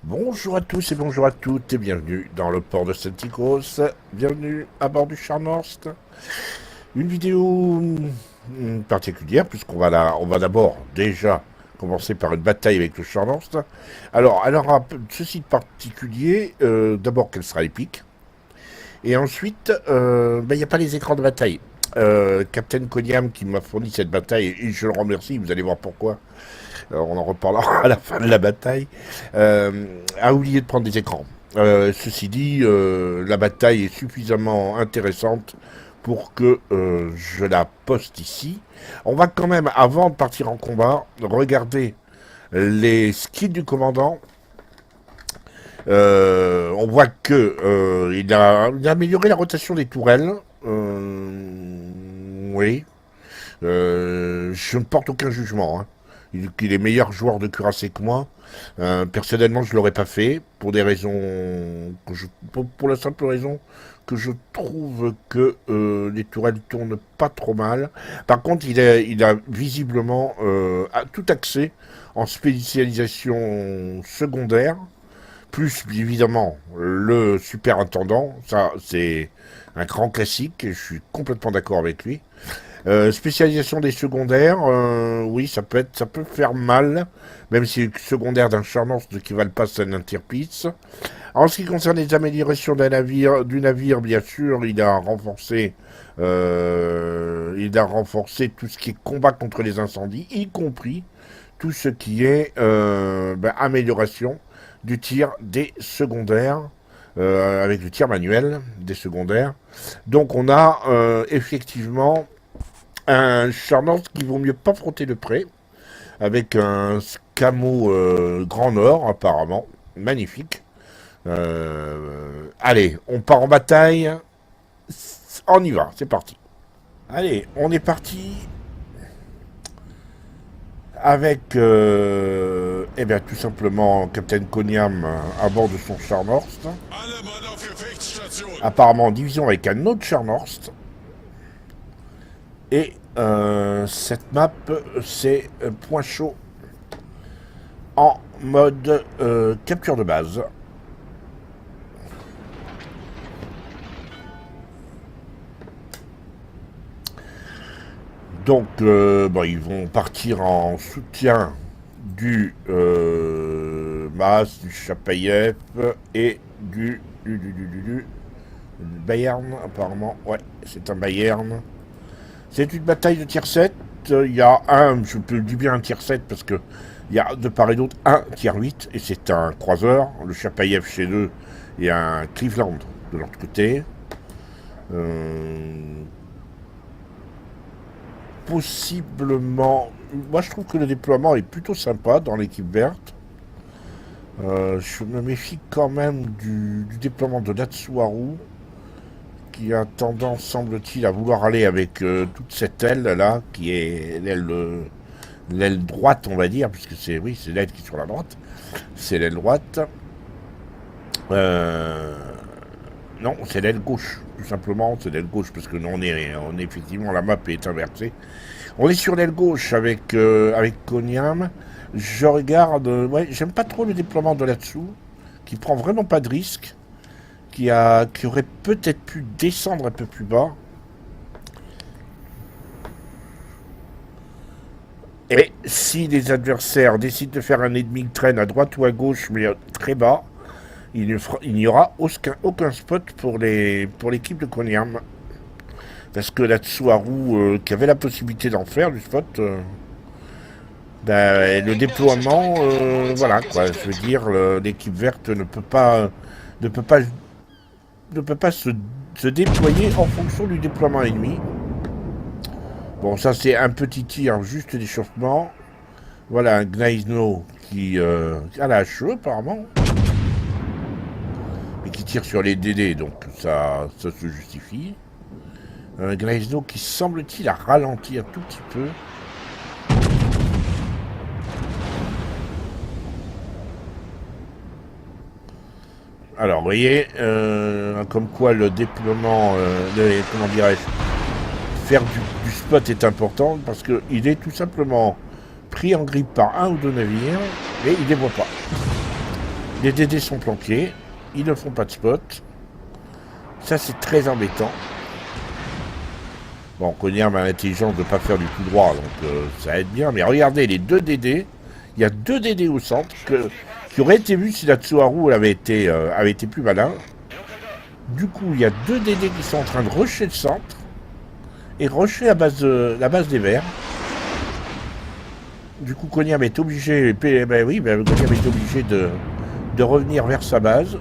Bonjour à tous et bonjour à toutes et bienvenue dans le port de Celticos. Bienvenue à bord du Scharnhorst. Une vidéo particulière puisqu'on va, on va d'abord déjà commencer par une bataille avec le Scharnhorst. Alors ceci de particulier, d'abord qu'elle sera épique. Et ensuite, il n'y a pas les écrans de bataille. Captain Koniam qui m'a fourni cette bataille, et je le remercie, vous allez voir pourquoi. On en reparlera à la fin de la bataille, a oublié de prendre des écrans. Ceci dit, la bataille est suffisamment intéressante pour que je la poste ici. On va quand même, avant de partir en combat, regarder les skills du commandant. On voit que il a amélioré la rotation des tourelles. Oui. Je ne porte aucun jugement. Hein. Il est meilleur joueur de cuirassé que moi. Personnellement, je ne l'aurais pas fait pour des raisons pour la simple raison que je trouve que les tourelles tournent pas trop mal. Par contre, il a visiblement tout accès en spécialisation secondaire. Plus évidemment le superintendant, ça c'est un grand classique et je suis complètement d'accord avec lui. Spécialisation des secondaires, oui ça peut faire mal, même si le secondaire d'un Scharnhorst ne équivalent pas à un Tirpitz. En ce qui concerne les améliorations du navire, bien sûr, il a renforcé tout ce qui est combat contre les incendies, y compris tout ce qui est amélioration du tir des secondaires, avec le tir manuel des secondaires. Donc on a effectivement un Scharnhorst qui vaut mieux pas frotter de près, avec un camo Grand Nord apparemment, magnifique. Allez, on part en bataille, on y va, c'est parti. Allez, on est parti avec tout simplement Captain Koniam à bord de son Scharnhorst. Apparemment en division avec un autre Scharnhorst. Et cette map, c'est point chaud en mode capture de base. Donc, ils vont partir en soutien du Mas, du Chapayev et du Bayern, apparemment. Ouais, c'est un Bayern. C'est une bataille de tier 7. Il y a je peux dire bien un tier 7 parce que il y a de part et d'autre un tier 8 et c'est un croiseur. Le Chapayev chez eux et un Cleveland de l'autre côté. Possiblement, moi je trouve que le déploiement est plutôt sympa dans l'équipe verte. Je me méfie quand même du déploiement de Natsuharu qui a tendance, semble-t-il, à vouloir aller avec toute cette aile là qui est l'aile droite, on va dire, puisque c'est l'aile qui est sur la droite, c'est l'aile droite. Non, c'est l'aile gauche, tout simplement, c'est l'aile gauche, parce que nous, on est effectivement, la map est inversée. On est sur l'aile gauche avec Koniam. Je regarde, j'aime pas trop le déploiement de là-dessous, qui prend vraiment pas de risque, qui aurait peut-être pu descendre un peu plus bas. Et si les adversaires décident de faire un ennemi train à droite ou à gauche, mais très bas, il n'y aura aucun spot pour l'équipe de Koniam. Parce que Natsuharu, qui avait la possibilité d'en faire du spot, le déploiement, voilà quoi. Je veux dire, l'équipe verte ne peut pas se déployer en fonction du déploiement ennemi. Bon, ça c'est un petit tir juste d'échauffement. Voilà un Gneisno qui a la HE apparemment. Et qui tire sur les DD, donc ça se justifie. Un Gneisno qui semble-t-il a ralenti un tout petit peu. Alors, vous voyez, comme quoi le déploiement, comment dirais-je, faire du spot est important parce qu'il est tout simplement pris en grippe par un ou deux navires et il ne les voit pas. Les DD sont planqués, ils ne font pas de spot. Ça, c'est très embêtant. Bon, Cognard a l'intelligence de ne pas faire du tout droit, donc ça aide bien. Mais regardez, les deux DD, il y a deux DD au centre qui auraient été vus si la Tsuharu avait été plus malin. Du coup, il y a deux DD qui sont en train de rusher le centre et rusher la base des verts. Du coup, Cognard est obligé, Cognard est obligé de revenir vers sa base.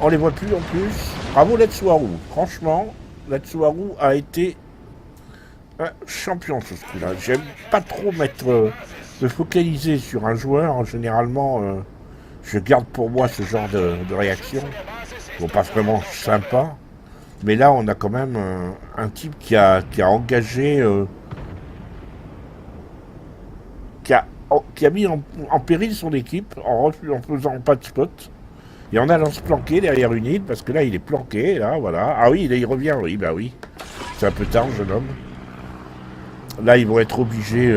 On les voit plus en plus. Bravo la Tsuharu. Franchement, la Tsuharu a été un champion sur ce coup-là. J'aime pas trop me focaliser sur un joueur. Généralement, je garde pour moi ce genre de réaction. Bon, pas vraiment sympa. Mais là, on a quand même un type qui a engagé... qui a mis en péril son équipe en faisant pas de spot. Et en allant se planquer derrière une île, parce que là, il est planqué, là, voilà. Ah oui, là, il revient, oui, bah oui. C'est un peu tard, jeune homme. Là, ils vont être obligés...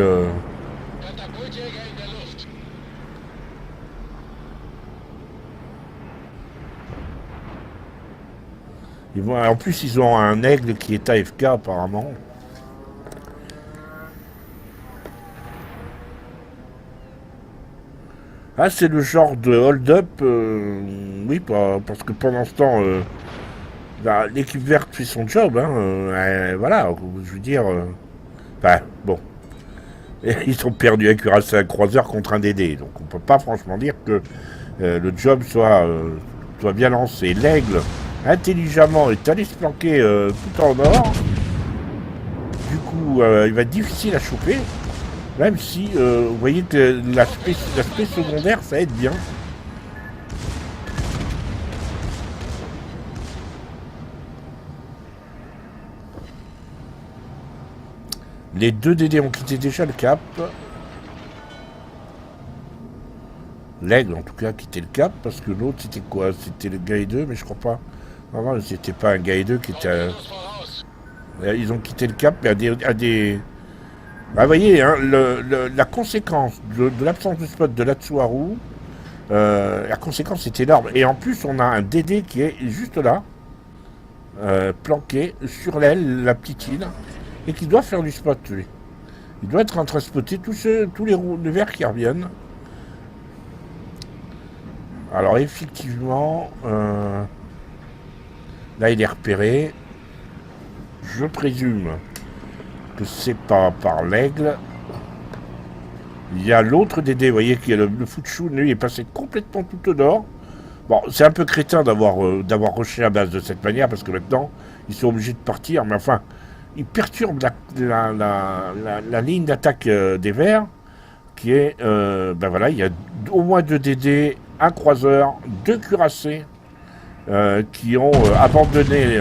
En plus, ils ont un aigle qui est AFK, apparemment. Ah, c'est le genre de hold-up, oui, parce que pendant ce temps, l'équipe verte fait son job, hein, voilà, je veux dire, enfin, bon, ils ont perdu un cuirassé à croiseur contre un DD, donc on peut pas franchement dire que le job soit bien lancé. L'aigle, intelligemment, est allé se planquer tout en or, du coup, il va être difficile à choper. Même si, vous voyez que l'aspect secondaire, ça aide bien. Les deux DD ont quitté déjà le cap. L'aigle, en tout cas, a quitté le cap, parce que l'autre, c'était quoi? C'était le Guy 2, mais je crois pas. Non, c'était pas un Guy 2 qui était... Ils ont quitté le cap, mais à des... Bah, vous voyez, hein, la conséquence de l'absence de spot de la Tsuharu, la conséquence est énorme. Et en plus, on a un DD qui est juste là, planqué sur l'aile, la petite île, et qui doit faire du spot, lui. Il doit être en train de spotter tous les verts qui reviennent. Alors, effectivement, là, il est repéré. Je présume que c'est pas par l'aigle. Il y a l'autre DD, vous voyez, qui est le Fuchun, lui, est passé complètement tout au nord. Bon, c'est un peu crétin d'avoir rushé la base de cette manière, parce que maintenant, ils sont obligés de partir, mais enfin, ils perturbent la ligne d'attaque des Verts, qui est, ben voilà, il y a au moins 2 DD, un croiseur, 2 cuirassés, qui ont abandonné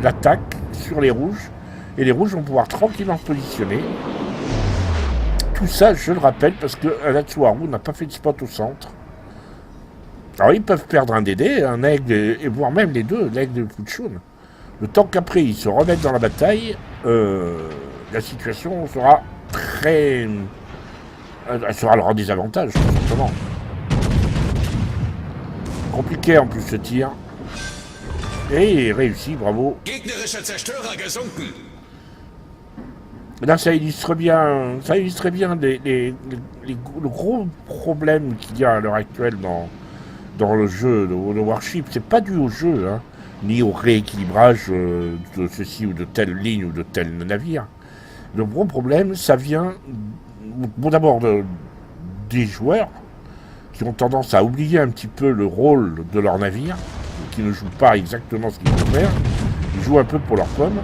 l'attaque sur les rouges, et les rouges vont pouvoir tranquillement se positionner. Tout ça, je le rappelle, parce que la Tsuharu n'a pas fait de spot au centre. Alors, ils peuvent perdre un DD, un aigle, et voire même les deux, l'aigle et le Fuchun. Le temps qu'après, ils se remettent dans la bataille, la situation sera très... Elle sera leur désavantage, tout simplement. Compliqué, en plus, ce tir. Et réussi, bravo. Là, ça illustre bien le gros problème qu'il y a à l'heure actuelle dans le jeu, le Warship. C'est pas dû au jeu, hein, ni au rééquilibrage de ceci ou de telle ligne ou de tel navire. Le gros problème, ça vient, bon, d'abord des joueurs qui ont tendance à oublier un petit peu le rôle de leur navire, qui ne jouent pas exactement ce qu'ils vont faire. Ils jouent un peu pour leur pomme.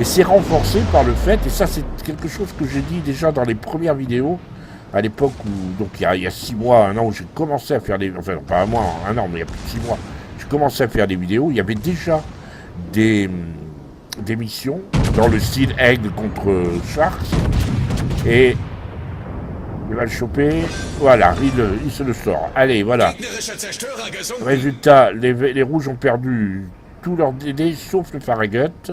Et c'est renforcé par le fait, et ça c'est quelque chose que j'ai dit déjà dans les premières vidéos, à l'époque où, donc il y a 6 mois, 1 an, où j'ai commencé à faire des... Enfin, pas un mois, 1 an, mais il y a plus de 6 mois, j'ai commencé à faire des vidéos, il y avait déjà des missions dans le style Aigle contre Sharks, et il va le choper, voilà, il se le sort. Allez, voilà. Résultat, les rouges ont perdu tous leurs DD sauf le Farragut.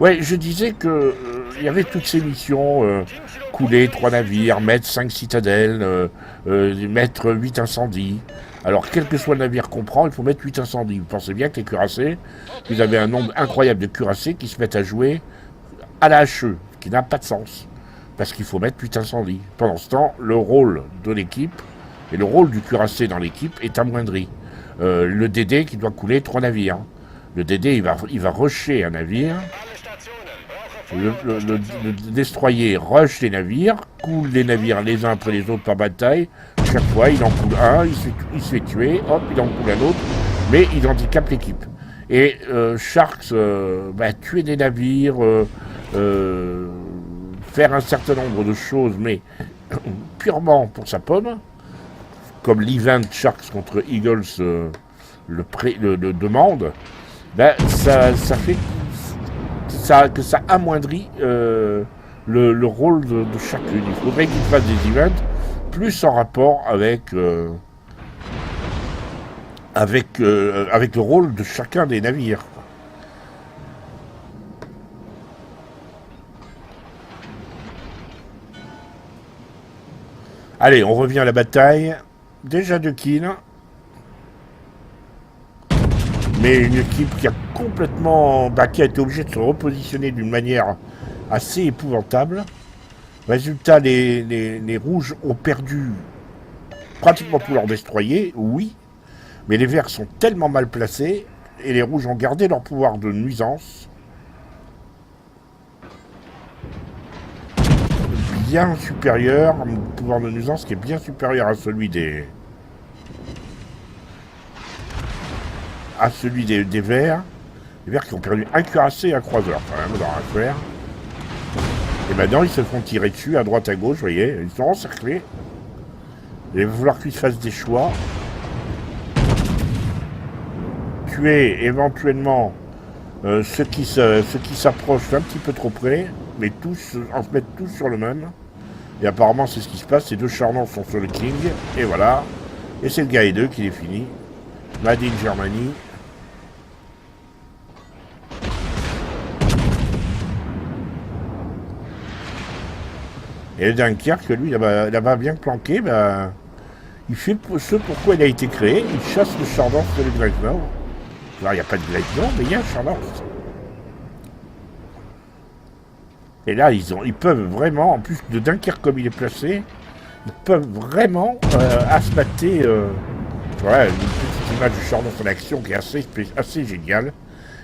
Ouais, je disais que il y avait toutes ces missions, couler 3 navires, mettre 5 citadelles, mettre 8 incendies. Alors, quel que soit le navire qu'on prend, il faut mettre 8 incendies. Vous pensez bien que les cuirassés, vous avez un nombre incroyable de cuirassés qui se mettent à jouer à la HE, qui n'a pas de sens. Parce qu'il faut mettre 8 incendies. Pendant ce temps, le rôle de l'équipe et le rôle du cuirassé dans l'équipe est amoindri. Le DD qui doit couler 3 navires. Le DD, il va rusher un navire. Le destroyer rush les navires, coule les navires les uns après les autres par bataille. Chaque fois, il en coule un, il se fait tuer, hop, il en coule un autre, mais il handicape l'équipe. Et Sharks, tuer des navires, faire un certain nombre de choses, mais purement pour sa pomme, comme l'event Sharks contre Eagles le demande, ça fait que ça amoindrit le rôle de chacune. Il faudrait qu'il fasse des events plus en rapport avec le rôle de chacun des navires. Allez, on revient à la bataille. Déjà 2 kills. Mais une équipe qui a complètement... qui a été obligée de se repositionner d'une manière assez épouvantable. Résultat, les rouges ont perdu pratiquement tous leurs destroyers, oui. Mais les verts sont tellement mal placés, et les rouges ont gardé leur pouvoir de nuisance. Bien supérieur, un pouvoir de nuisance qui est bien supérieur à celui des verts. Les verts qui ont perdu un cuirassé et un croiseur, quand même, dans l'affaire. Et maintenant, ils se font tirer dessus, à droite, à gauche, vous voyez. Ils sont encerclés. Il va falloir qu'ils fassent des choix. Tuer, éventuellement, ceux qui s'approchent un petit peu trop près, mais tous, en se mettre tous sur le même. Et apparemment, c'est ce qui se passe. Ces 2 charnants sont sur le King. Et voilà. Et c'est le Guy 2 qui les finit. Made in Germany. Et le Dunkerque, lui, là-bas bien planqué, il fait ce pourquoi il a été créé. Il chasse le Chardon sur le Gleisnau. Alors, il n'y a pas de Gleisnau, mais il y a un Chardon. Et là, ils peuvent vraiment, en plus de Dunkerque comme il est placé, ils peuvent vraiment asmater... voilà, une petite image du Chardon en action qui est assez géniale.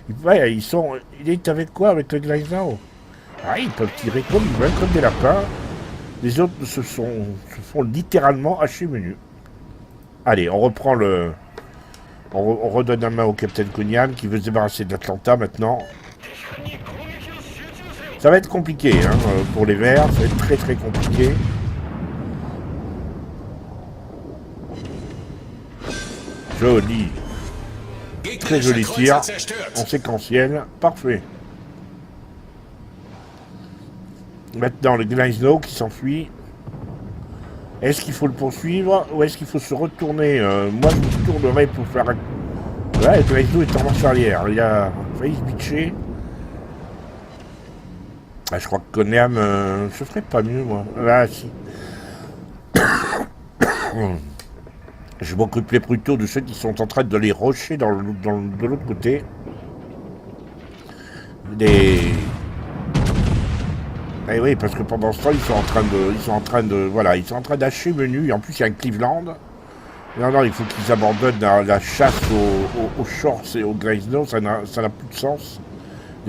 Il est avec quoi? Avec le Gleisnau. Ah, ils peuvent tirer comme ils veulent, comme des lapins. Les autres se font littéralement hacher menu. Allez, on reprend le... On redonne la main au Capitaine Cunningham qui veut se débarrasser de l'Atlanta maintenant. Ça va être compliqué hein, pour les Verts, ça va être très très compliqué. Joli. Très joli tir. En séquentiel. Parfait. Maintenant, le Gleisnau qui s'enfuit. Est-ce qu'il faut le poursuivre ou est-ce qu'il faut se retourner moi, je me tournerai pour faire... Ouais, le Gleisnau est en marche arrière. Il a failli se bitcher. Ah, je crois que Cunningham je ferais pas mieux, moi. Ah, si. Je m'occuperai plutôt de ceux qui sont en train de les rusher de l'autre côté. Eh oui, parce que pendant ce temps, ils sont en train d'acheter menu. Et en plus, il y a un Cleveland. Non, il faut qu'ils abandonnent la chasse aux shorts et aux Gleisnau. Ça n'a plus de sens.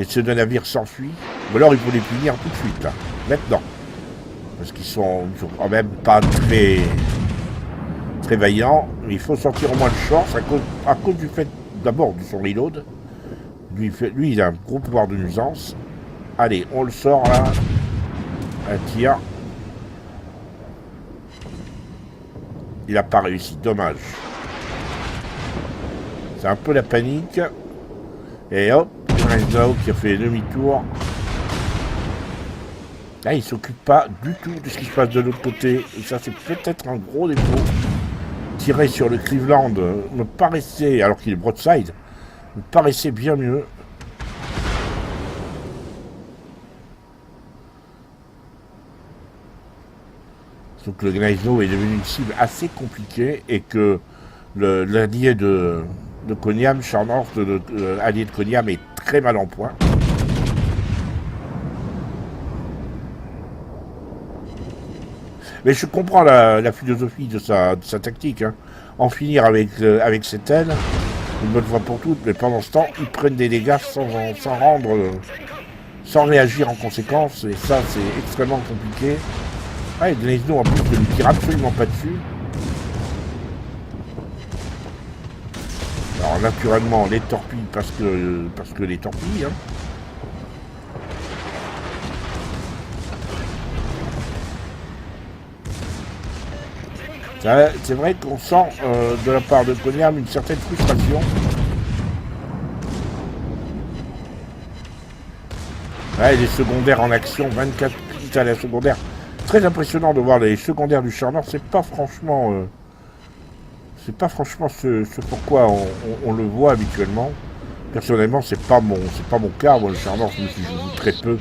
Ces 2 navires s'enfuient. Ou alors, il faut les punir tout de suite, là. Maintenant. Parce qu'ils sont quand même pas très vaillants. Mais il faut sortir au moins le short à cause du fait, d'abord, de son reload. Lui, il a un gros pouvoir de nuisance. Allez, on le sort, là. Un tir. Il n'a pas réussi, dommage. C'est un peu la panique. Et hop, Gleisnau qui a fait demi-tour. Là, il ne s'occupe pas du tout de ce qui se passe de l'autre côté. Et ça, c'est peut-être un gros défaut. Tirer sur le Cleveland me paraissait, alors qu'il est broadside, me paraissait bien mieux. Donc le Gneisenau est devenu une cible assez compliquée et que l'allié de Koniam, Scharnhorst, l'allié de Koniam est très mal en point. Mais je comprends la philosophie de sa tactique. Hein. En finir avec cette aile, une bonne fois pour toutes, mais pendant ce temps, ils prennent des dégâts sans réagir en conséquence, et ça, c'est extrêmement compliqué. Ah, et Gneisenau, en plus, ne lui tire absolument pas dessus. Alors, naturellement, les torpilles, parce que les torpilles, hein. C'est vrai qu'on sent de la part de Koniam une certaine frustration. Ouais, les secondaires en action, 24 minutes à la secondaire. Très impressionnant de voir les secondaires du Scharnhorst. C'est pas franchement ce pourquoi on le voit habituellement. Personnellement, c'est pas mon cas. Moi, le Scharnhorst, je joue très peu.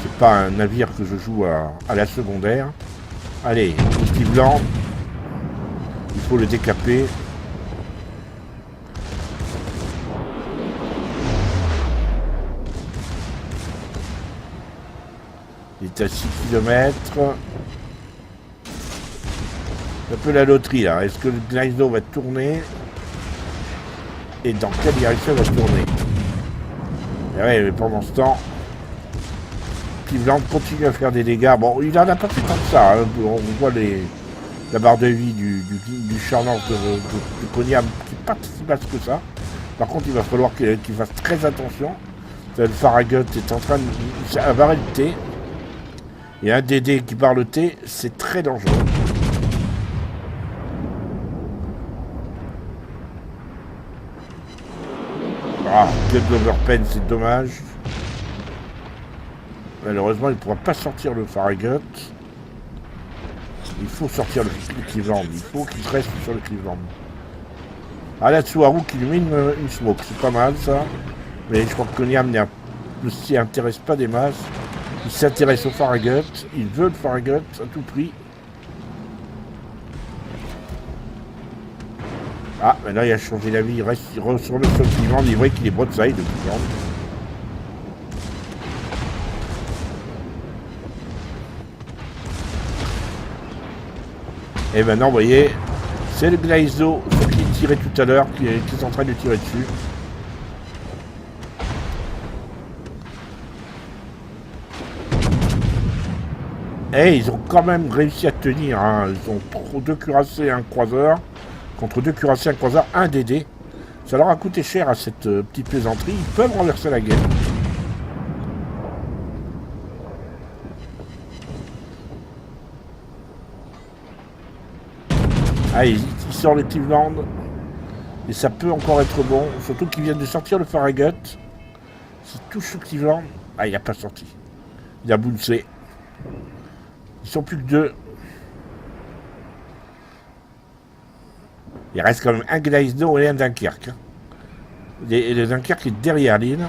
C'est pas un navire que je joue à la secondaire. Allez, Cleveland. Il faut le décaper. Il est à 6 km. C'est un peu la loterie là. Est-ce que le Gneisenau va tourner? Et dans quelle direction il va tourner? Et ouais, mais pendant ce temps, Cleveland continue à faire des dégâts. Bon, il en a pas fait tant que ça. Hein. On voit la barre de vie du Scharnhorst de Koniam qui n'est pas si basse que ça. Par contre, il va falloir qu'il fasse très attention. Le Farragut est en train de... Ça va arrêter. Il y a un DD qui barre le T, c'est très dangereux. Ah, Gut d'Overpen, c'est dommage. Malheureusement, il ne pourra pas sortir le Farragut. Il faut sortir le Cleveland. Il faut qu'il reste sur le Cleveland. Ah, là, Tsuharu qui lui met une smoke. C'est pas mal, ça. Mais je crois que Koniam ne s'y intéresse pas des masses. Il s'intéresse au Farragut. Il veut le Farragut à tout prix. Ah, maintenant il a changé d'avis. Il reste sur le sol Cleveland. Il voit qu'il est broadside, le Cleveland. Et maintenant, vous voyez, c'est le Gneisenau qui tirait tout à l'heure, qui est en train de tirer dessus. Et ils ont quand même réussi à tenir. Hein. Ils ont 2 cuirassés et un croiseur. Contre 2 cuirassés et un croiseur, un DD. Ça leur a coûté cher à cette petite plaisanterie. Ils peuvent renverser la guerre. Ah, il sort le Cleveland. Et ça peut encore être bon. Surtout qu'ils viennent de sortir le Farragut. S'il touche le Cleveland. Ah, il n'a pas sorti. Il a bouncé. Ils sont plus que 2. Il reste quand même un Gneisenau et un Dunkerque. Et le Dunkerque est derrière l'île.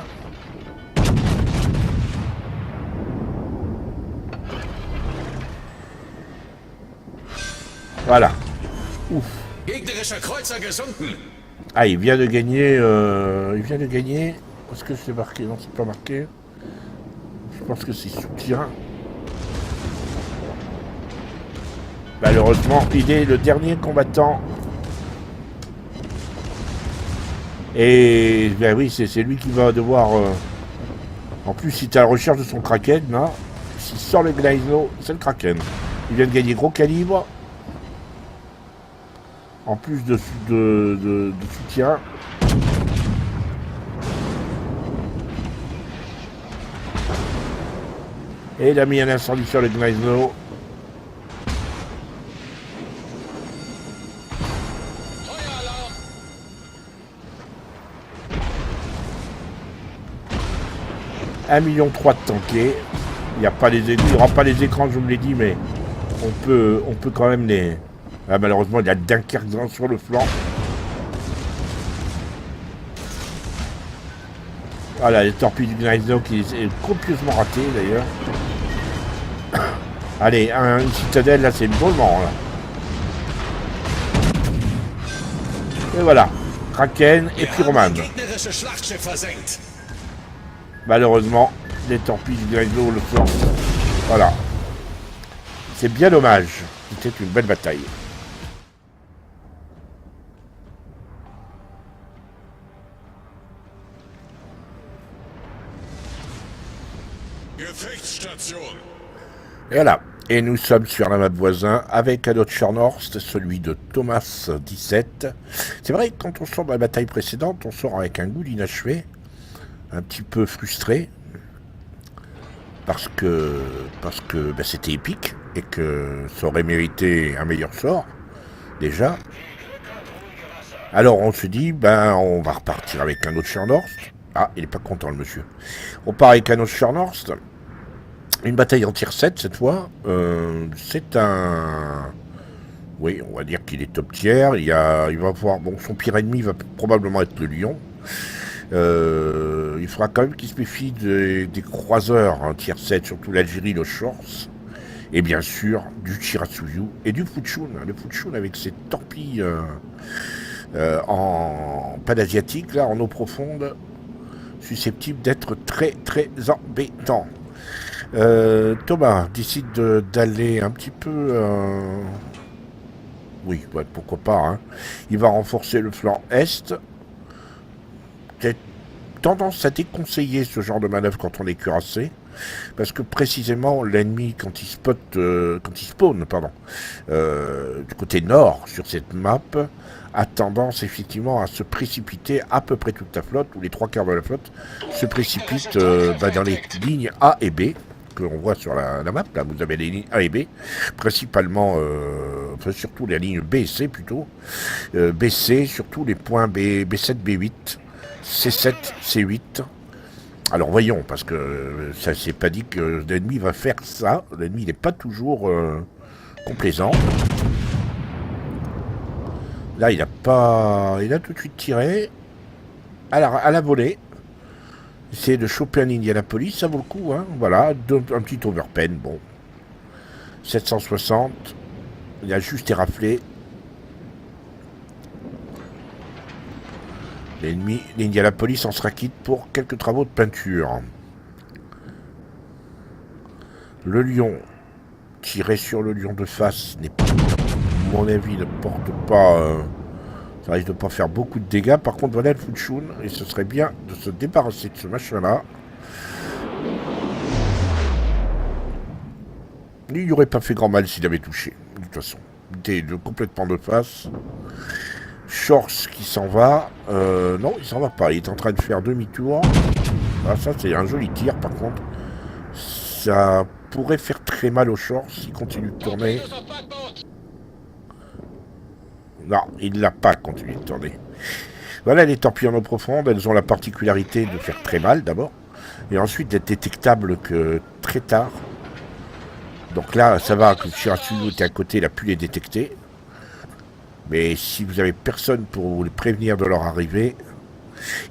Voilà. Ouf. Ah, il vient de gagner. Est-ce que c'est marqué? Non, c'est pas marqué. Je pense que c'est soutien. Malheureusement, il est le dernier combattant. Et ben oui, c'est lui qui va devoir... En plus, il est à la recherche de son Kraken, là. S'il sort le Gneisenau, c'est le Kraken. Il vient de gagner gros calibre. En plus de soutien. Et il a mis un incendie sur le Gneisenau. $1,3 million de tankés. Il n'y aura pas les écrans, je vous l'ai dit, mais on peut quand même les... Ah, malheureusement, il y a Dunkerque sur le flanc. Voilà, les torpilles du Gneisenau qui est copieusement raté d'ailleurs. Allez, une citadelle, là, c'est le moment, là. Et voilà. Kraken et Pyromane. Malheureusement, les torpilles du Gneisenau le font. Voilà. C'est bien dommage. C'était une belle bataille. Et voilà. Et nous sommes sur la map voisin avec un autre Scharnhorst, celui de Thomas 17. C'est vrai que quand on sort de la bataille précédente, on sort avec un goût d'inachevé, un petit peu frustré, parce que ben, c'était épique et que ça aurait mérité un meilleur sort, déjà. Alors on se dit, ben on va repartir avec un autre Scharnhorst. Ah, il est pas content le monsieur. On part avec un autre Scharnhorst. Une bataille en tier 7 cette fois. C'est un... Oui, on va dire qu'il est top tier. Il va avoir... Bon, son pire ennemi va probablement être le lion. Il faudra quand même qu'il se méfie des croiseurs en tier 7, surtout l'Algérie, le Shorts. Et bien sûr, du Chirasuyu et du Fuchun. Le Fuchun avec ses torpilles en panasiatique, là, en eau profonde, susceptible d'être très très embêtant. Thomas décide d'aller un petit peu... Oui, ouais, pourquoi pas. Hein. Il va renforcer le flanc est. J'ai tendance à déconseiller ce genre de manœuvre quand on est cuirassé. Parce que précisément, l'ennemi, quand il spawn, du côté nord sur cette map, a tendance effectivement à se précipiter, à peu près toute la flotte, ou les trois quarts de la flotte, se précipitent dans les lignes A et B. Que l'on voit sur la map, là vous avez les lignes A et B, principalement, enfin surtout la ligne B et C plutôt, BC, surtout les points B7, B8, C7, C8. Alors voyons, parce que ça s'est pas dit que l'ennemi va faire ça, l'ennemi n'est pas toujours complaisant. Là il a tout de suite tiré, à la volée. Essayer de choper un Indianapolis, ça vaut le coup, hein. Voilà, un petit overpen, bon. 760. Il a juste éraflé. L'ennemi, l'Indianapolis en sera quitte pour quelques travaux de peinture. Le lion, tirer sur le lion de face, n'est pas, à mon avis, ne porte pas... ça risque de pas faire beaucoup de dégâts. Par contre, voilà le Fuchun. Et ce serait bien de se débarrasser de ce machin-là. Il n'y aurait pas fait grand mal s'il avait touché. De toute façon. Il était complètement de face. Shorts qui s'en va. Non, il s'en va pas. Il est en train de faire demi-tour. Ah, ça, c'est un joli tir, par contre. Ça pourrait faire très mal aux Shorts s'il continue de tourner. Non, il n'a pas continué de tourner. Voilà, les torpilles en eau profonde, elles ont la particularité de faire très mal d'abord, et ensuite d'être détectables que très tard. Donc là, ça va que le Chirasuyu est à côté, il a pu les détecter. Mais si vous avez personne pour vous les prévenir de leur arrivée...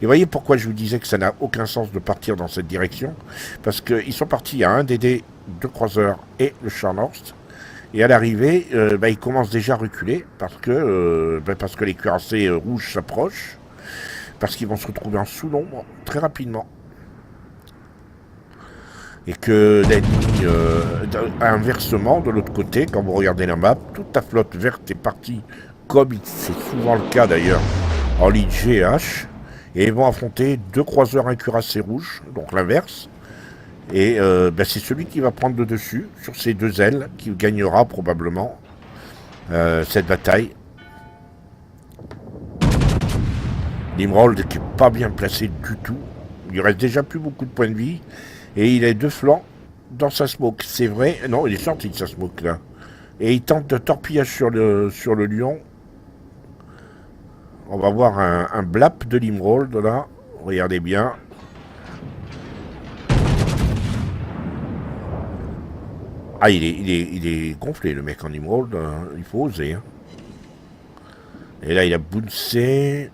Et voyez pourquoi je vous disais que ça n'a aucun sens de partir dans cette direction. Parce qu'ils sont partis à un DD, deux croiseurs et le Scharnhorst. Et à l'arrivée, ils commencent déjà à reculer parce que les cuirassés rouges s'approchent, parce qu'ils vont se retrouver en sous-nombre très rapidement. Et que l'ennemi, inversement, de l'autre côté, quand vous regardez la map, toute la flotte verte est partie, comme c'est souvent le cas d'ailleurs, en ligne GH, et ils vont affronter deux croiseurs, un cuirassé rouge, donc l'inverse. Et c'est celui qui va prendre le dessus sur ces deux ailes qui gagnera probablement cette bataille. Nimrold qui n'est pas bien placé du tout. Il lui reste déjà plus beaucoup de points de vie. Et il a deux flancs dans sa smoke. C'est vrai. Non, il est sorti de sa smoke là. Et il tente de torpillage sur le lion. On va voir un blap de Nimrold là. Regardez bien. Ah, il est gonflé, le mec en Nimrold. Il faut oser. Hein. Et là, il a bouncé.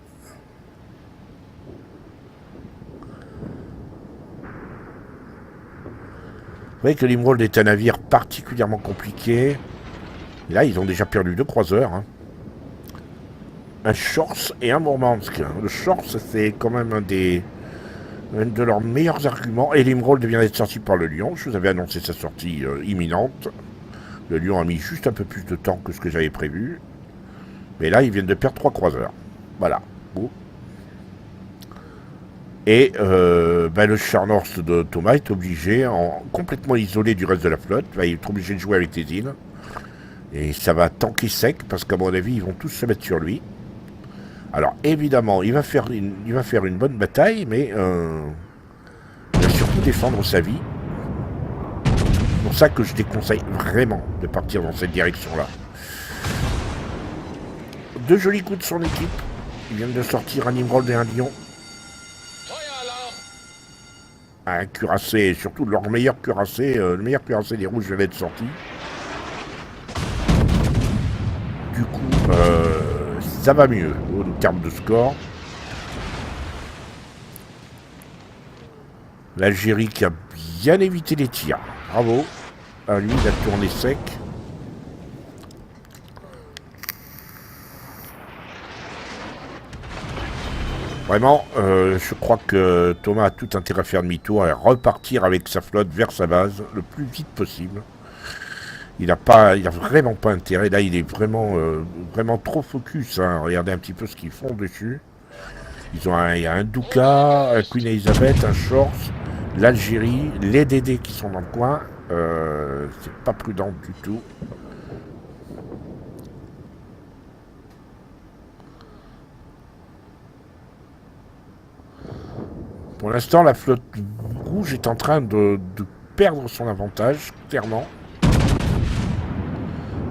voyez que l'Emerald est un navire particulièrement compliqué. Et là, ils ont déjà perdu 2 croiseurs. Hein. Un Shorts et un Mourmansk. Le Shorts, c'est quand même un de leurs meilleurs arguments. Et l'Emerald vient d'être sorti par le Lion. Je vous avais annoncé sa sortie imminente. Le Lion a mis juste un peu plus de temps que ce que j'avais prévu. Mais là, ils viennent de perdre 3 croiseurs. Voilà. Bon. Et le char North de Thomas est obligé, complètement isolé du reste de la flotte, va être obligé de jouer avec les îles. Et ça va tanker sec, parce qu'à mon avis, ils vont tous se mettre sur lui. Alors évidemment, il va faire une bonne bataille, mais il va surtout défendre sa vie. C'est pour ça que je déconseille vraiment de partir dans cette direction-là. 2 jolis coups de son équipe. Ils viennent de sortir un Emerald et un Lion. Un cuirassé, surtout leur meilleur cuirassé, le meilleur cuirassé des rouges vient d'être sorti. Du coup, ça va mieux en termes de score. L'Algérie qui a bien évité les tirs. Bravo. Ah, lui, il a tourné sec. Vraiment, je crois que Thomas a tout intérêt à faire demi-tour et à repartir avec sa flotte vers sa base le plus vite possible. Il a vraiment pas intérêt. Là, il est vraiment trop focus. Hein. Regardez un petit peu ce qu'ils font dessus. Il y a un Douka, un Queen Elizabeth, un Shorts, l'Algérie, les DD qui sont dans le coin. C'est pas prudent du tout. Pour l'instant, la flotte rouge est en train de perdre son avantage, clairement.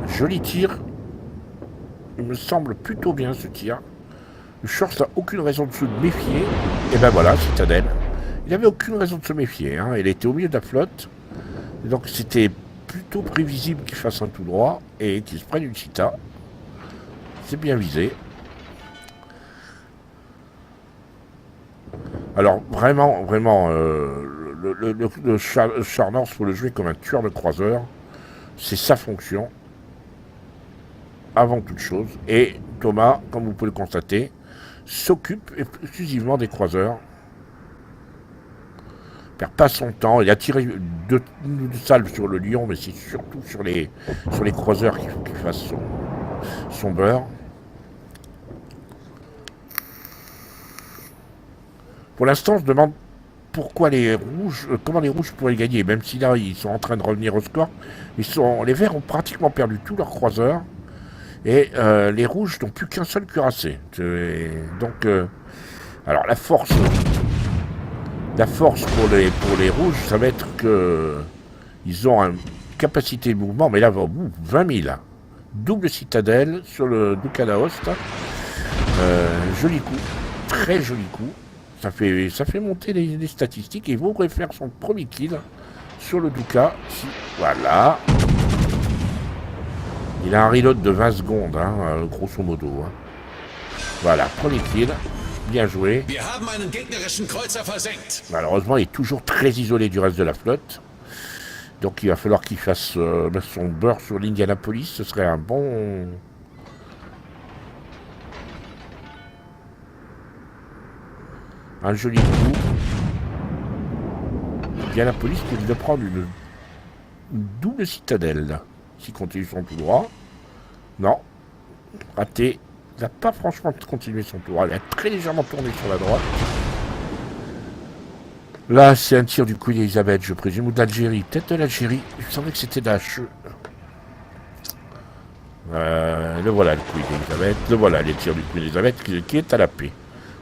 Joli tir. Il me semble plutôt bien ce tir. Le Shorts n'a aucune raison de se méfier. Et ben voilà, Citadelle. Il n'avait aucune raison de se méfier. Hein. Il était au milieu de la flotte. Et donc c'était plutôt prévisible qu'il fasse un tout droit et qu'il se prenne une Cita. C'est bien visé. Alors vraiment, le char North, faut le jouer comme un tueur de croiseur. C'est sa fonction. Avant toute chose. Et Thomas, comme vous pouvez le constater, s'occupe exclusivement des croiseurs. Il perd pas son temps. Il a tiré deux salves sur le Lion, mais c'est surtout sur les croiseurs qu'il faut qu'il fasse son beurre. Pour l'instant, je demande pourquoi les rouges, comment les rouges pourraient gagner, même si là ils sont en train de revenir au score. Les verts ont pratiquement perdu tous leurs croiseurs et les rouges n'ont plus qu'un seul cuirassé. Donc, alors la force pour les rouges, ça va être que ils ont une capacité de mouvement, mais là 20 000. Double citadelle sur le Duca d'Aoste. Joli coup, très joli coup. Ça fait monter les statistiques et il voudrait faire son premier kill sur le Duca. Voilà. Il a un reload de 20 secondes, hein, grosso modo. Hein. Voilà, premier kill. Bien joué. Malheureusement, il est toujours très isolé du reste de la flotte. Donc il va falloir qu'il fasse son beurre sur l'Indianapolis. Ce serait un bon... Un joli coup. Indianapolis qui vient de prendre une double citadelle. S'il continue son tout droit. Non. Raté. Il n'a pas franchement continué son tout droit. Il a très légèrement tourné sur la droite. Là, c'est un tir du Queen Elizabeth, je présume, ou d'Algérie. Peut-être de l'Algérie. Je savais que c'était d'H. Le voilà, le Queen Elizabeth. Le voilà, les tirs du Queen Elizabeth qui est à la paix.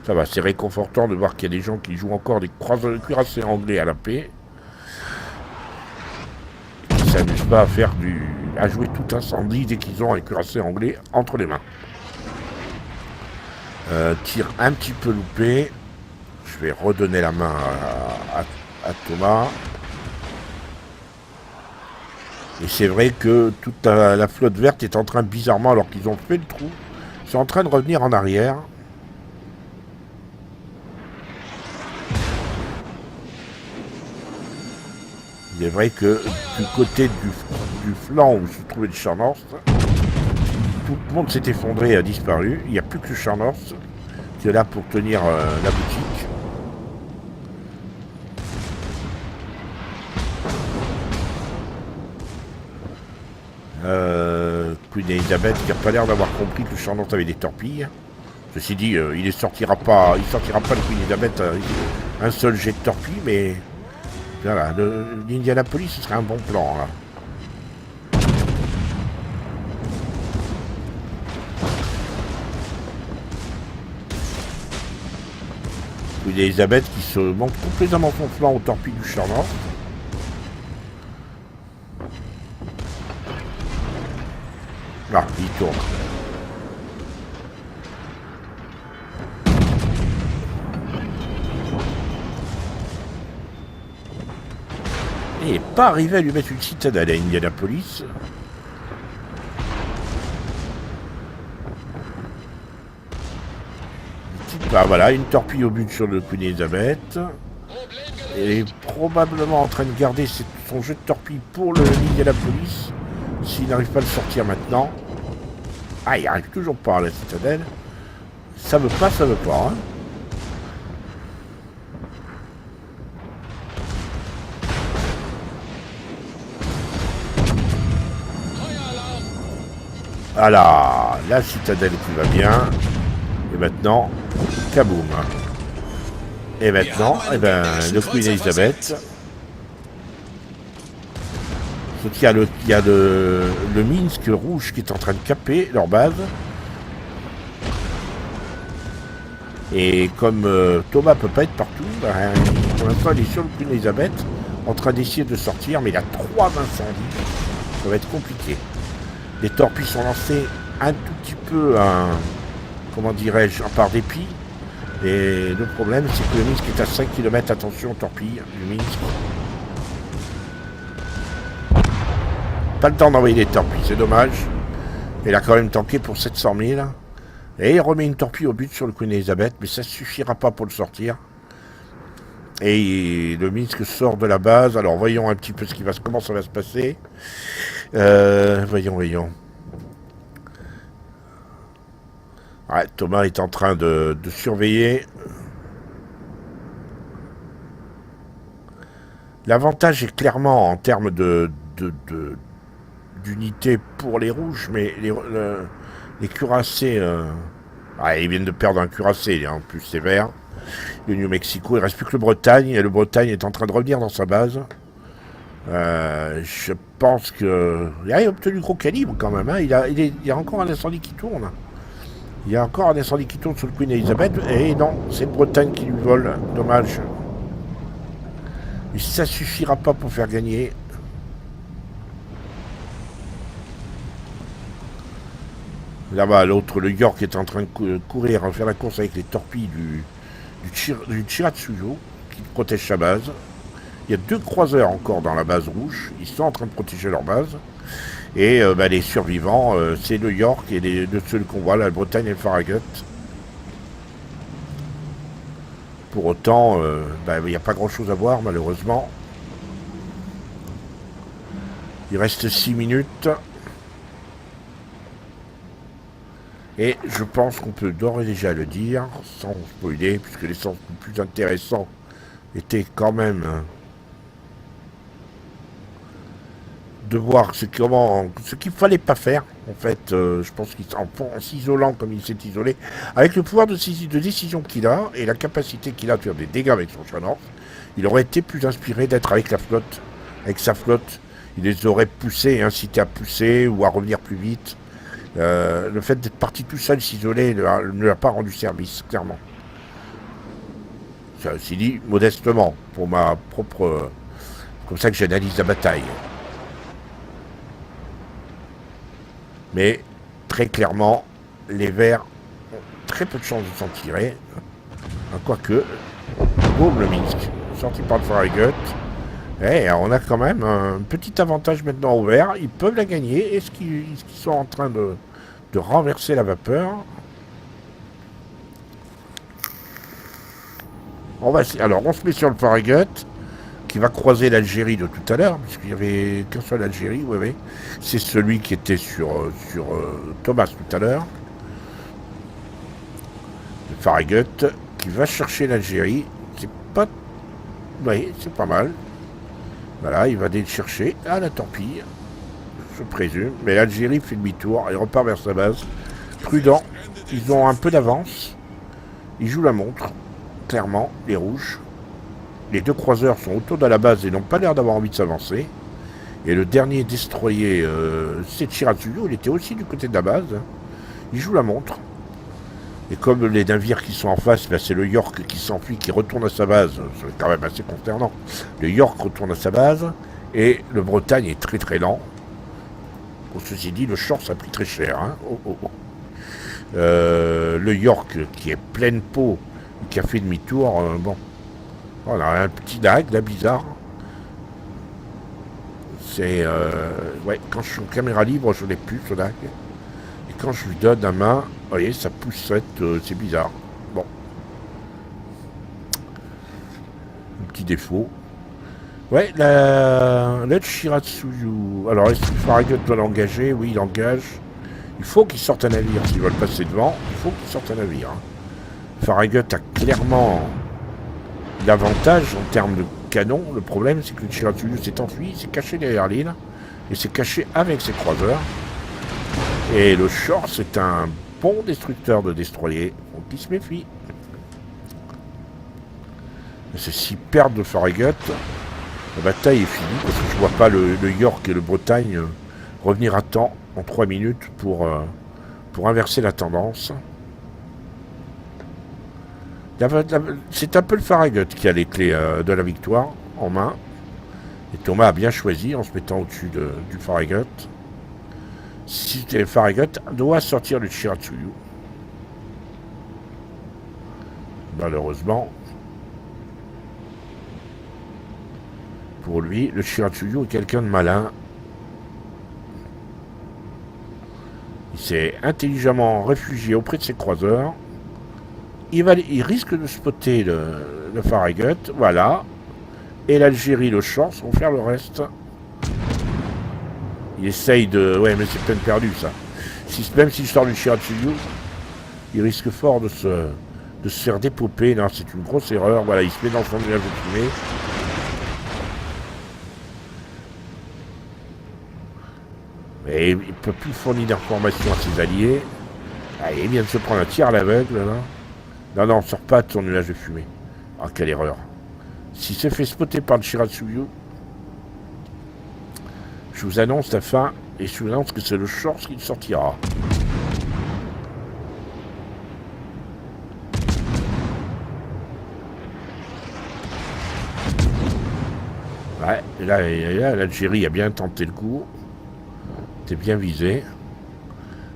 Ça va, c'est réconfortant de voir qu'il y a des gens qui jouent encore des cuirassés anglais à la paix. Qui ne s'amusent pas à jouer tout incendie dès qu'ils ont un cuirassé anglais entre les mains. Tir un petit peu loupé. Je vais redonner la main à Thomas. Et c'est vrai que toute la flotte verte est en train, bizarrement, alors qu'ils ont fait le trou, c'est en train de revenir en arrière. Il est vrai que du côté du flanc où se trouvait le Scharnhorst, tout le monde s'est effondré et a disparu. Il n'y a plus que le Scharnhorst qui est là pour tenir la boutique. Queen Elizabeth qui n'a pas l'air d'avoir compris que le Scharnhorst avait des torpilles. Ceci dit, il sortira pas le Queen Elizabeth un seul jet de torpille, mais voilà, l'Indianapolis ce serait un bon plan là. Queen Elizabeth qui se montre complètement son flanc aux torpilles du Scharnhorst. Là, il tourne. Il n'est pas arrivé à lui mettre une citadelle à Indianapolis. Ah, voilà, une torpille au but sur le Queen Elizabeth. Il est probablement en train de garder son jeu de torpille pour le Indianapolis. S'il n'arrive pas à le sortir maintenant. Ah, il arrive toujours pas à la citadelle. Ça veut pas, hein. Voilà, la citadelle qui va bien. Et maintenant, kaboum. Et maintenant, eh ben, le Queen Elizabeth. Il y a le Minsk rouge qui est en train de caper leur base. Et comme Thomas peut pas être partout, ben, pour l'instant il est sur le Queen Elizabeth, en train d'essayer de sortir, mais il a 3 incendies. Ça va être compliqué. Les torpilles sont lancées un tout petit peu, comment dirais-je, par dépit. Et le problème, c'est que le Minsk est à 5 km. Attention aux torpilles du Minsk. Pas le temps d'envoyer des torpilles, c'est dommage. Il a quand même tanké pour 700 000. Et il remet une torpille au but sur le Queen Elizabeth, mais ça ne suffira pas pour le sortir. Et le Minsk sort de la base. Alors voyons un petit peu comment ça va se passer. Voyons. Ouais, Thomas est en train de surveiller. L'avantage est clairement en termes d'unité pour les rouges, mais les cuirassés, ils viennent de perdre un cuirassé, en plus sévère. Le New Mexico, il reste plus que le Bretagne, et le Bretagne est en train de revenir dans sa base. Je pense que... Il a obtenu gros calibre quand même, hein. Il y a encore un incendie qui tourne. Il y a encore un incendie qui tourne sur le Queen Elizabeth, et non, c'est le Bretagne qui lui vole, dommage. Et ça suffira pas pour faire gagner. Là-bas, l'autre, le York, est en train de courir, faire la course avec les torpilles du Chiratsuyo, qui protège sa base. Il y a 2 croiseurs encore dans la base rouge. Ils sont en train de protéger leur base. Et les survivants, c'est le York et les 2 seuls qu'on voit, la Bretagne et le Farragut. Pour autant, il n'y a pas grand-chose à voir, malheureusement. Il reste 6 minutes. Et je pense qu'on peut d'ores et déjà le dire, sans spoiler, puisque les sens les plus intéressants étaient quand même de voir ce qu'il fallait pas faire. En fait, je pense qu'en s'isolant comme il s'est isolé, avec le pouvoir de décision qu'il a et la capacité qu'il a de faire des dégâts avec son Scharnhorst, il aurait été plus inspiré d'être avec la flotte, avec sa flotte. Il les aurait poussés et incités à pousser ou à revenir plus vite. Le fait d'être parti tout seul, s'isoler, ne lui a pas rendu service, clairement. Ça s'est dit modestement, pour ma propre... comme ça que j'analyse la bataille. Mais, très clairement, les Verts ont très peu de chances de s'en tirer. Quoique, boum, le Minsk, sorti par le Farragut. Et on a quand même un petit avantage maintenant aux Verts. Ils peuvent la gagner. Est-ce qu'ils sont en train de renverser la vapeur? Alors, on se met sur le Farragut, qui va croiser l'Algérie de tout à l'heure, puisqu'il n'y avait qu'un seul Algérie, oui. C'est celui qui était sur Thomas tout à l'heure, le Farragut, qui va chercher l'Algérie. C'est pas... Oui, c'est pas mal. Voilà, il va aller le chercher. Ah, la torpille, je présume. Mais l'Algérie fait demi-tour et repart vers sa base. Prudent, ils ont un peu d'avance. Ils jouent la montre, clairement, les rouges. Les deux croiseurs sont autour de la base et n'ont pas l'air d'avoir envie de s'avancer. Et le dernier destroyer, c'est Shiratsuyu, il était aussi du côté de la base. Il joue la montre. Et comme les navires qui sont en face, ben c'est le York qui s'enfuit, qui retourne à sa base. C'est quand même assez consternant. Le York retourne à sa base. Et le Bretagne est très très lent. Bon, ceci dit, le short ça a pris très cher. Hein. Le York qui est pleine peau, qui a fait demi-tour, bon. On a un petit lag, là, bizarre. C'est... ouais, quand je suis en caméra libre, je l'ai plus, ce lag. Et quand je lui donne la main, vous voyez, ça poussette, c'est bizarre. Bon. Un petit défaut. Ouais, le Shiratsuyu. Alors, est-ce que Farragut doit l'engager? Oui, il engage. Il faut qu'il sorte un navire. S'ils veulent passer devant, il faut qu'il sorte un navire. Hein. Farragut a clairement l'avantage en termes de canon. Le problème, c'est que le Shiratsuyu s'est enfui, il s'est caché derrière l'île. Et s'est caché avec ses croiseurs. Et le Shore, c'est un bon destructeur de destroyers. Donc il se méfie. S'ils perdent de Farragut, la bataille est finie. Parce que je vois pas le York et le Bretagne revenir à temps en 3 minutes pour inverser la tendance. C'est un peu le Farragut qui a les clés de la victoire en main. Et Thomas a bien choisi en se mettant au-dessus du Farragut. Si le Farragut doit sortir le Shiratsuyu. Malheureusement, pour lui, le Shiratsuyu est quelqu'un de malin. Il s'est intelligemment réfugié auprès de ses croiseurs. Il risque de spotter le Farragut. Voilà. Et l'Algérie, le Shore vont faire le reste. Il essaye de... Ouais, mais c'est peine perdue, ça. Même s'il sort du Shiratsuyu, il risque fort de se faire dépoper. Non, c'est une grosse erreur. Voilà, il se met dans son nuage de fumée. Mais il ne peut plus fournir d'informations à ses alliés. Ah, il vient de se prendre un tir à l'aveugle, là. Non, on ne sort pas de son nuage de fumée. Ah, quelle erreur. S'il se fait spotter par le Shiratsuyu, je vous annonce la fin, et je vous annonce que c'est le Shore qui sortira. Ouais, et là l'Algérie a bien tenté le coup. C'est bien visé.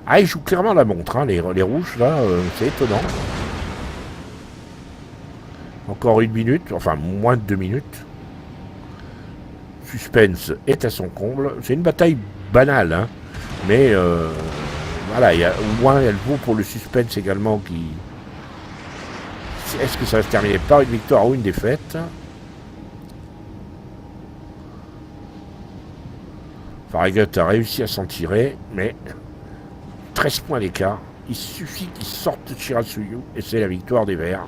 Ah, ils jouent clairement la montre, hein, les rouges, là, c'est étonnant. Encore 1 minute, enfin moins de 2 minutes. Suspense est à son comble. C'est une bataille banale, hein, mais voilà, au moins elle vaut pour le suspense également qui... Est-ce que ça va se terminer par une victoire ou une défaite? Farragut a réussi à s'en tirer, mais 13 points d'écart. Il suffit qu'il sorte de Shiratsuyu et c'est la victoire des Verts.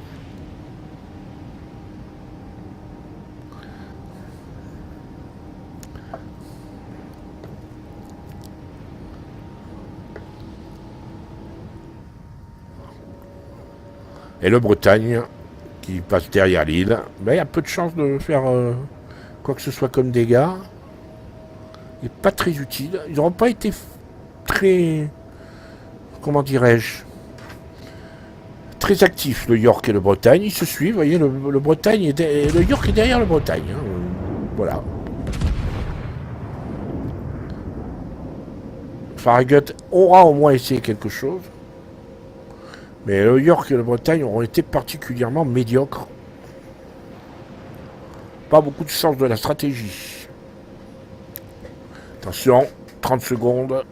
Et le Bretagne, qui passe derrière l'île, ben, il a peu de chance de faire quoi que ce soit comme dégâts. Il n'est pas très utile. Ils n'auront pas été très... Comment dirais-je, très actifs, le York et le Bretagne. Ils se suivent, vous voyez, le Bretagne le York est derrière le Bretagne. Hein. Voilà. Farragut aura au moins essayé quelque chose. Mais le York et le Bretagne auront été particulièrement médiocres. Pas beaucoup de sens de la stratégie. Attention, 30 secondes.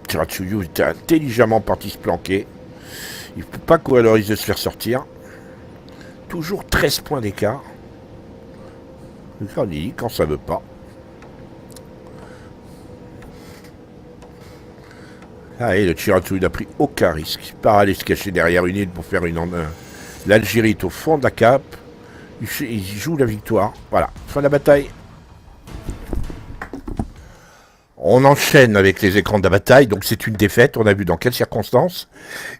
Chiratsuyu était intelligemment parti se planquer. Il ne peut pas covaloriser de se faire sortir. Toujours 13 points d'écart. Quand ça veut pas. Allez, le Chiratsuyu n'a pris aucun risque. Il part aller se cacher derrière une île pour faire l'Algérie est au fond de la cape. Il joue la victoire. Voilà, fin de la bataille. On enchaîne avec les écrans de la bataille, donc c'est une défaite. On a vu dans quelles circonstances.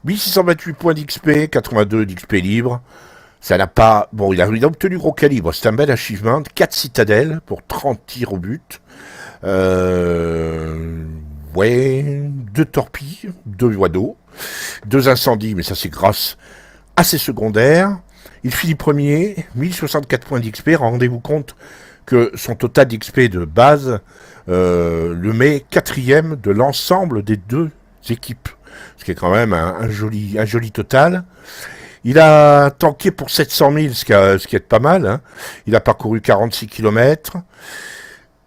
1628 points d'XP, 82 d'XP libre. Ça n'a pas... Bon, il a obtenu gros calibre. C'est un bel achievement. 4 citadelles pour 30 tirs au but. Ouais, 2 torpilles, 2 d'eau, 2 incendies, mais ça c'est grâce à ses secondaires. Il finit premier, 1064 points d'XP. Rendez-vous compte que son total d'XP de base le met 4e de l'ensemble des 2 équipes. Ce qui est quand même un joli total. Il a tanké pour 700 000, ce qui est pas mal. Hein. Il a parcouru 46 km.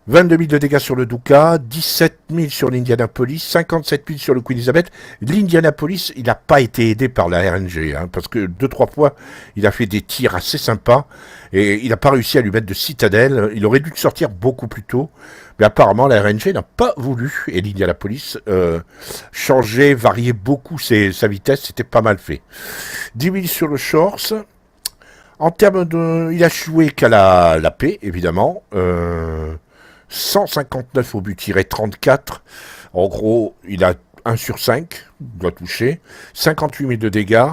22 000 de dégâts sur le Douka, 17 000 sur l'Indianapolis, 57 000 sur le Queen Elizabeth. L'Indianapolis, il n'a pas été aidé par la RNG, hein, parce que 2-3 fois, il a fait des tirs assez sympas, et il n'a pas réussi à lui mettre de citadelle. Il aurait dû sortir beaucoup plus tôt, mais apparemment la RNG n'a pas voulu, et l'Indianapolis changer, varier beaucoup sa vitesse, c'était pas mal fait. 10 000 sur le Shores. En termes de... Il a joué qu'à la paix, évidemment. 159 au but tiré, 34. En gros, il a 1 sur 5, il doit toucher. 58 000 de dégâts,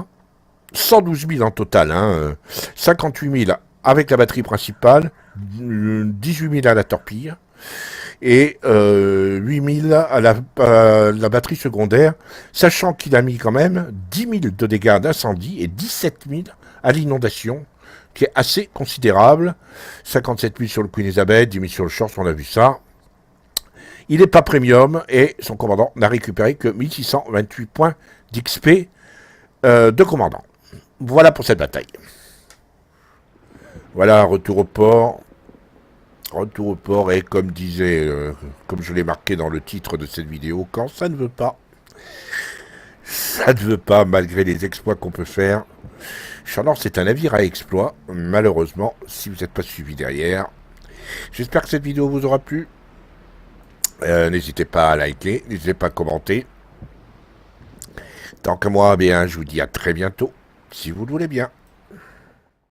112 000 en total. Hein. 58 000 avec la batterie principale, 18 000 à la torpille et 8 000 à la batterie secondaire, sachant qu'il a mis quand même 10 000 de dégâts d'incendie et 17 000 à l'inondation, qui est assez considérable. 57 000 sur le Queen Elizabeth, 10 000 sur le Shores, on a vu ça. Il n'est pas premium et son commandant n'a récupéré que 1628 points d'XP de commandant. Voilà pour cette bataille. Voilà, retour au port. Retour au port et comme comme je l'ai marqué dans le titre de cette vidéo, quand ça ne veut pas, ça ne veut pas malgré les exploits qu'on peut faire. Charnor, c'est un navire à exploit, malheureusement, si vous n'êtes pas suivi derrière. J'espère que cette vidéo vous aura plu. N'hésitez pas à liker, n'hésitez pas à commenter. Tant que moi, bien, je vous dis à très bientôt, si vous le voulez bien.